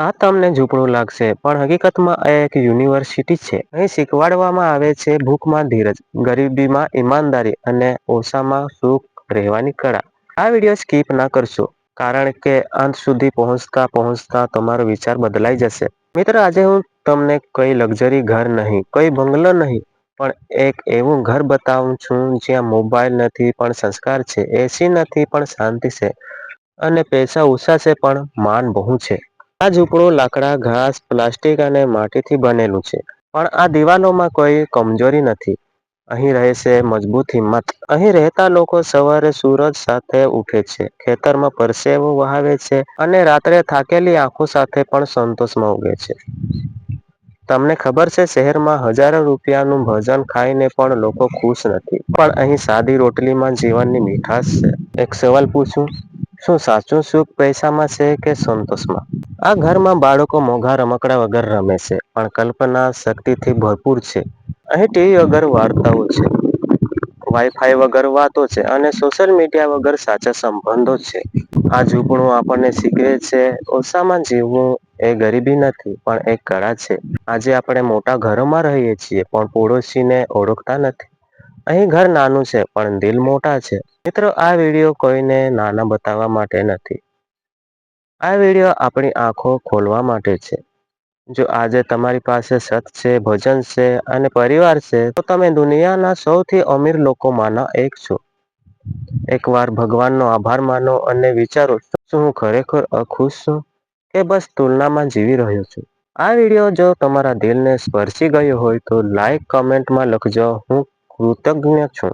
આ તમને ઝૂપડું લાગશે પણ હકીકતમાં આ એક યુનિવર્સિટી છે. અહીં શીખવાડવામાં આવે છે ભૂખમાં ધીરજ, ગરીબીમાં ઈમાનદારી અને ઓછામાં સુખ રહેવાની કળા. આ વિડીયો સ્કીપ ના કરશો કારણ કે અંત સુધી પહોંચતા પહોંચતા તમારો વિચાર બદલાઈ જશે. મિત્ર, આજે હું તમને કઈ લક્ઝરી ઘર નહીં, કઈ બંગલો નહીં, પણ એક એવું ઘર બતાવું છું જ્યાં મોબાઈલ નથી પણ સંસ્કાર છે, એસી નથી પણ શાંતિ છે અને પૈસા ઓછા છે પણ માન બહુ છે. આ ઝૂંપડું લાકડા, ઘાસ, પ્લાસ્ટિક અને માટીથી બનેલું છે. પણ આ દિવાલોમાં કોઈ કમજોરી નથી. અહીં રહે છે મજબૂત હિંમત. અહીં રહેતા લોકો સવારે સૂરજ સાથે ઉઠે છે, ખેતરમાં પરસેવો વહાવે છે અને રાત્રે થાકેલી આંખો સાથે પણ સંતોષમાં ઊંઘે છે. તમને ખબર છે શહેરમાં હજારો રૂપિયાનું ભોજન ખાઈને પણ લોકો ખુશ નથી. પણ અહીં સાદી રોટલીમાં જીવનની મીઠાશ છે. એક સવાલ પૂછું, શું સાચું સુખ પૈસામાં છે કે સંતોષમાં? આ ઘરમાં બાળકો મોંઘા રમકડા વગર રમે છે પણ કલ્પના શક્તિથી ભરપૂર છે. અહીં ટીવી વગર વાર્તાઓ છે, વાઈફાઈ વગર વાતો છે અને સોશિયલ મીડિયા વગર સાચા સંબંધો છે. આ ઝૂંપડું આપણને શીખવે છે ઓછામાં જીવવું એ ગરીબી નથી પણ એક કળા છે. આજે આપણે મોટા ઘરોમાં રહીએ છીએ પણ પડોશીને ઓળખતા નથી. અહીં ઘર નાનું છે પણ દિલ મોટા છે. મિત્રો, આ વિડીયો કોઈને નાના બતાવવા માટે નથી. આ વિડીયો આપણી આંખો ખોલવા માટે છે. જો આજે તમારી પાસે સત છે, ભોજન છે અને પરિવાર છે તો તમે દુનિયાના સૌથી અમીર લોકોમાંના એક છો. એક વાર ભગવાનનો આભાર માનો અને વિચારો, શું હું ખરેખર ખુશ છું કે બસ તુલનામાં જીવી રહ્યો છું? આ વિડીયો જો તમારા દિલને સ્પર્શી ગયો હોય તો લાઈક, કમેન્ટમાં લખજો, હું કૃતજ્ઞ છું.